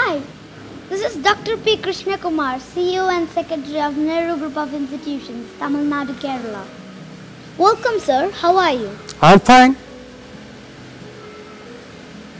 Hi, this is Dr. P. Krishna Kumar, CEO and Secretary of Nehru Group of Institutions, Tamil Nadu, Kerala. Welcome, sir. How are you? I'm fine.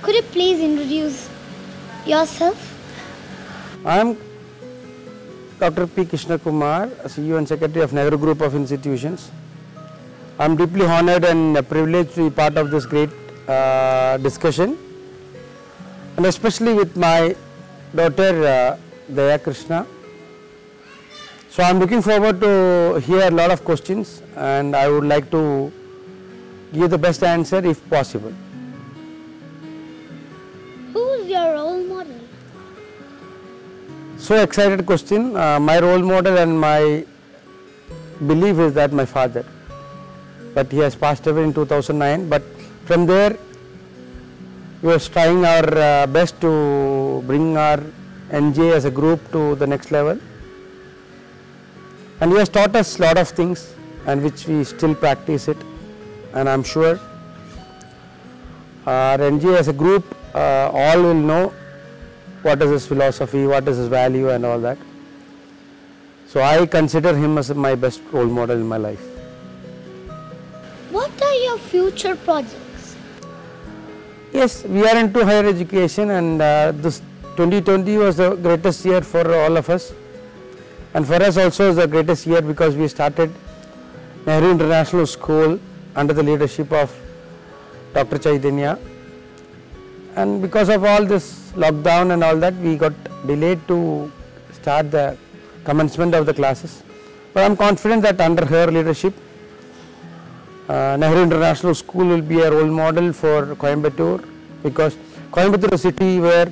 Could you please introduce yourself? I'm Dr. P. Krishna Kumar, CEO and Secretary of Nehru Group of Institutions. I'm deeply honored and privileged to be part of this great discussion, and especially with my daughter Daya Krishna. So I'm looking forward to hear a lot of questions, and I would like to give the best answer if possible. Who's your role model? So excited question. My role model and my belief is that my father, but he has passed away in 2009. But from there, we are trying our best to bring our NJ as a group to the next level, and he has taught us a lot of things, and which we still practice it. And I'm sure our NJ as a group, all will know what is his philosophy, what is his value and all that. So I consider him as my best role model in my life. What are your future projects? Yes, we are into higher education, and this 2020 was the greatest year for all of us, and for us also is the greatest year because we started Nehru International School under the leadership of Dr. Chaitanya, and because of all this lockdown and all that, we got delayed to start the commencement of the classes. But I'm confident that under her leadership, Nehru International School will be a role model for Coimbatore, because Coimbatore is a city where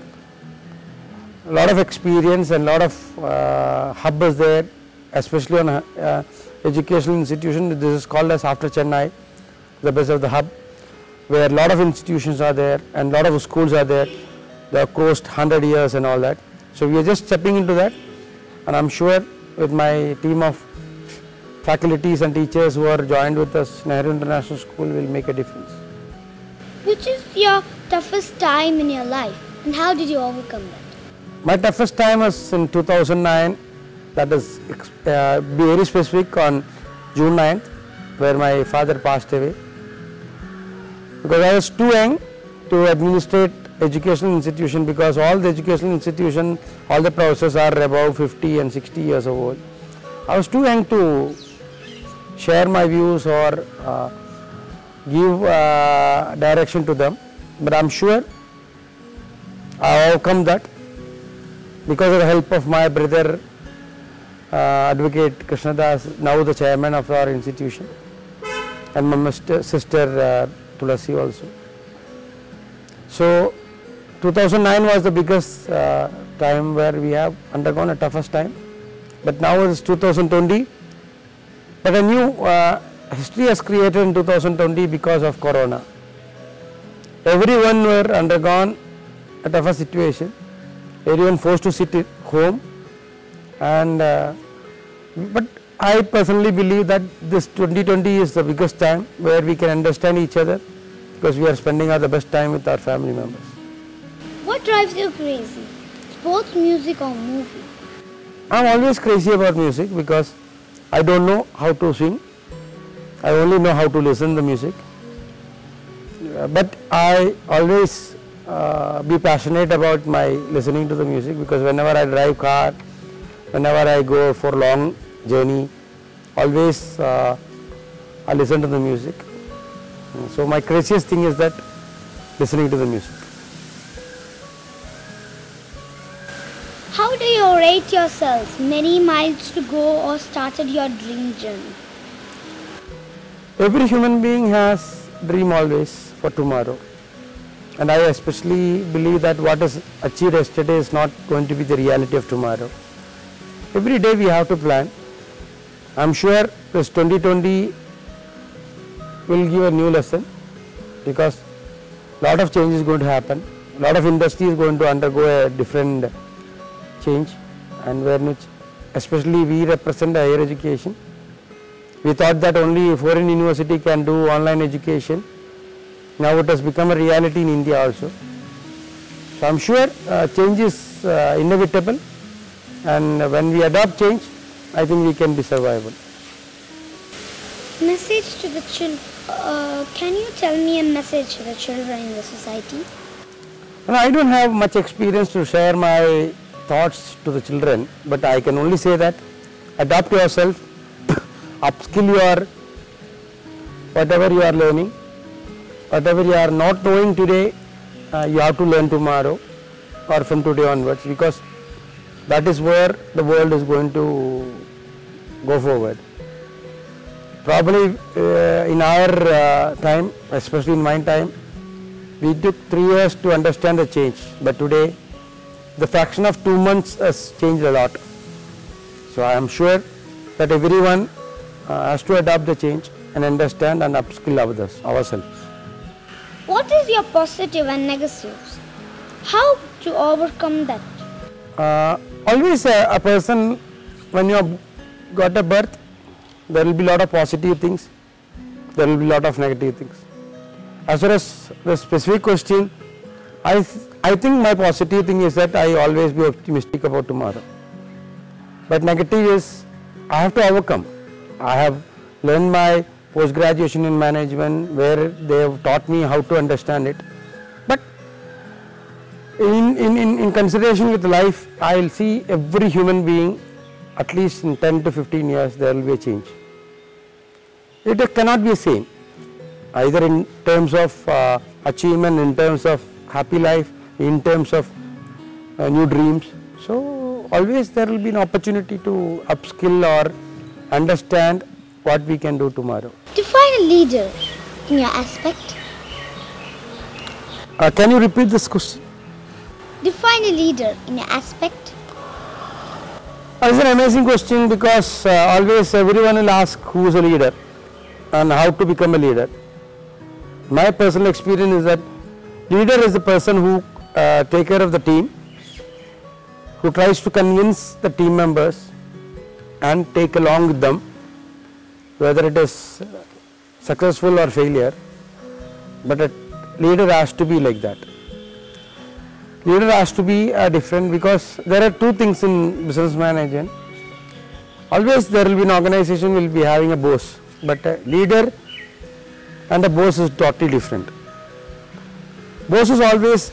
a lot of experience and a lot of hub is there, especially on educational institution. This is called as after Chennai, the best of the hub, where a lot of institutions are there and a lot of schools are there. They have crossed 100 years and all that. So we are just stepping into that, and I'm sure with my team of faculties and teachers who are joined with us, Nehru International School will make a difference. Which is your toughest time in your life, and how did you overcome that? My toughest time was in 2009, that is very specific, on June 9th, where my father passed away. Because I was too young to administrate educational institution, because all the educational institution, all the professors are above 50 and 60 years old. I was too young to share my views or give direction to them, but I'm sure I overcome that because of the help of my brother Advocate Krishnadas, now the chairman of our institution, and my sister Tulasi also. So 2009 was the biggest time where we have undergone a toughest time, but now it is 2020. But a new history has created in 2020 because of Corona. Everyone were undergone a tougher situation. Everyone forced to sit at home, and but I personally believe that this 2020 is the biggest time where we can understand each other, because we are spending the best time with our family members. What drives you crazy? Sports, music or movie? I'm always crazy about music because I don't know how to sing. I only know how to listen to the music. But I always be passionate about my listening to the music, because whenever I drive car, whenever I go for long journey, always I listen to the music. So my craziest thing is that listening to the music. How do you rate yourself? Many miles to go or started your dream journey? Every human being has dream always for tomorrow, and I especially believe that what is achieved yesterday is not going to be the reality of tomorrow. Every day we have to plan. I'm sure this 2020 will give a new lesson, because a lot of change is going to happen. A lot of industry is going to undergo a different change, and where which especially we represent higher education. We thought that only foreign university can do online education. Now it has become a reality in India also. So So I'm sure change is inevitable, and when we adopt change, I think we can be survivable. Message to the children. Can you tell me a message to the children in the society? Well, I don't have much experience to share my thoughts to the children, but I can only say that adopt yourself, upskill your whatever you are learning, whatever you are not knowing today, you have to learn tomorrow or from today onwards, because that is where the world is going to go forward. Probably in our time, especially in my time, we took 3 years to understand the change, but today the fraction of 2 months has changed a lot. So I am sure that everyone has to adopt the change and understand and upskill ourselves. What is your positive and negatives? How to overcome that? Always a person, when you have got a birth, there will be a lot of positive things, there will be a lot of negative things. As far as the specific question, I think my positive thing is that I always be optimistic about tomorrow. But negative is I have to overcome. I have learned my post-graduation in management where they have taught me how to understand it. But in consideration with life, I will see every human being, at least in 10 to 15 years, there will be a change. It cannot be the same, either in terms of achievement, in terms of happy life, in terms of new dreams. So always there will be an opportunity to upskill or understand what we can do tomorrow. Define a leader in your aspect. Can you repeat this question? Define a leader in your aspect. It's an amazing question, because always everyone will ask who is a leader and how to become a leader. My personal experience is that leader is the person who takes care of the team, who tries to convince the team members and take along with them, whether it is successful or failure. But a leader has to be like that. Leader has to be different, because there are two things in business management. Always there will be an organization will be having a boss, but a leader and a boss is totally different. Boss is always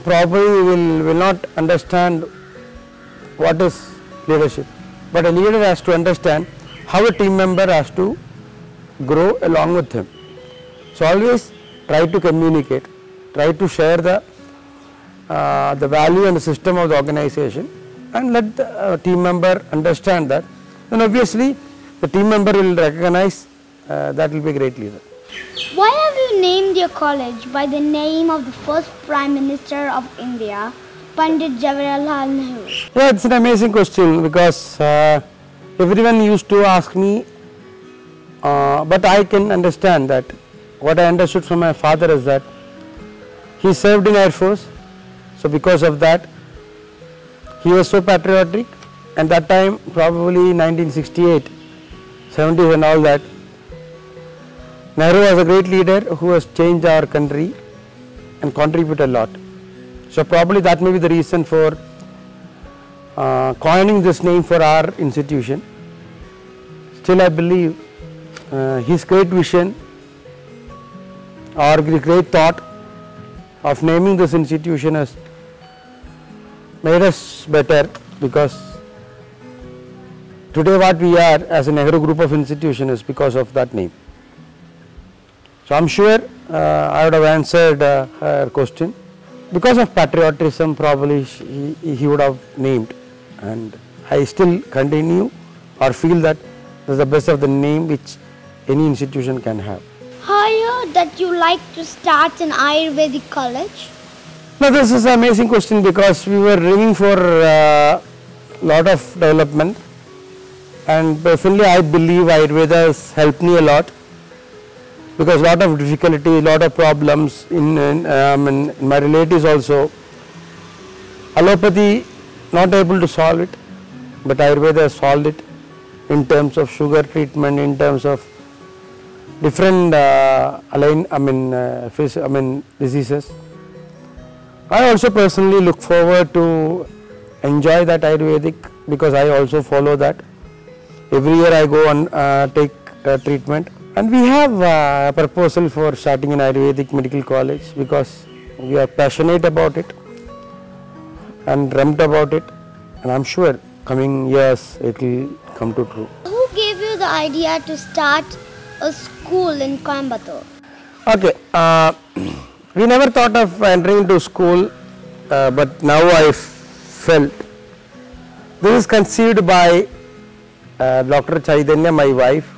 probably will not understand what is leadership, but a leader has to understand how a team member has to grow along with him. So always try to communicate, try to share the value and the system of the organization, and let the team member understand that. And obviously the team member will recognize that will be a great leader. Why have you named your college by the name of the first Prime Minister of India, Pandit Jawaharlal Nehru? Yeah, it's an amazing question, because everyone used to ask me, but I can understand that. What I understood from my father is that he served in Air Force, so because of that he was so patriotic. And that time, probably 1968, 70s and all that, Nehru was a great leader who has changed our country and contributed a lot. So probably that may be the reason for coining this name for our institution. Still I believe his great vision or great thought of naming this institution has made us better, because today what we are as a Nehru group of institution is because of that name. So I am sure I would have answered her question. Because of patriotism, probably he would have named, and I still continue or feel that this is the best of the name which any institution can have. I heard that you like to start an Ayurvedic college. Now this is an amazing question, because we were aiming for lot of development, and personally I believe Ayurveda has helped me a lot, because lot of difficulty, lot of problems in my relatives also. Allopathy not able to solve it, but Ayurveda has solved it in terms of sugar treatment, in terms of different diseases. I also personally look forward to enjoy that Ayurvedic because I also follow that. Every year I go and take treatment, and we have a proposal for starting an Ayurvedic medical college because we are passionate about it and dreamt about it, and I'm sure coming years it will come to true. Who gave you the idea to start a school in Coimbatore? Okay, we never thought of entering into school, but now I felt this is conceived by Dr. Chaitanya, my wife,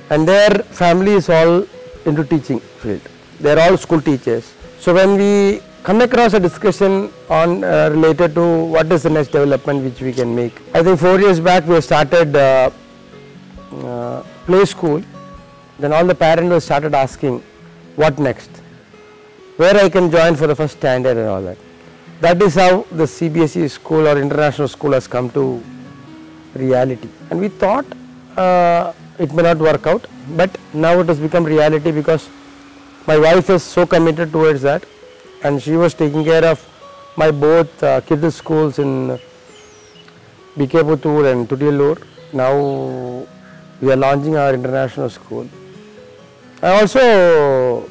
and their family is all into teaching field. They are all school teachers. So when we come across a discussion on related to what is the next development which we can make, I think 4 years back we started play school. Then all the parents started asking, what next? Where I can join for the first standard and all that. That is how the CBSE school or international school has come to reality. And we thought it may not work out, but now it has become reality because my wife is so committed towards that, and she was taking care of my both kids schools in BK Puttur and Tudiyallur. Now we are launching our international school. I also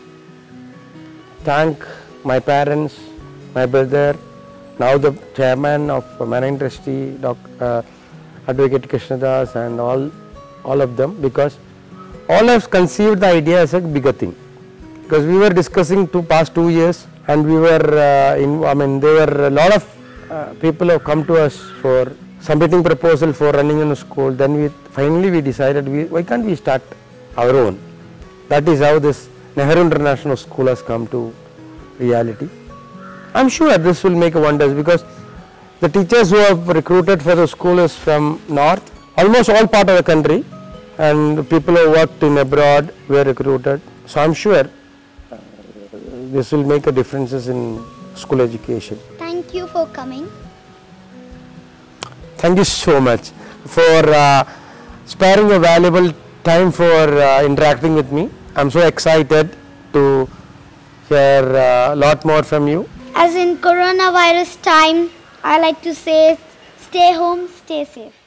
thank my parents, my brother, now the chairman of Marine Trustee, Advocate Krishnadas, and all of them, because all have conceived the idea as a bigger thing. Because we were discussing past 2 years, and we were there were a lot of people have come to us for submitting proposal for running in a school. Then finally we decided, why can't we start our own? That is how this Nehru International School has come to reality. I'm sure this will make wonders because the teachers who have recruited for the school is from north, almost all part of the country, and people who worked in abroad were recruited. So I'm sure this will make a differences in school education. Thank you for coming. Thank you so much for sparing a valuable time for interacting with me. I'm so excited to hear a lot more from you. As in coronavirus time, I like to say, stay home, stay safe.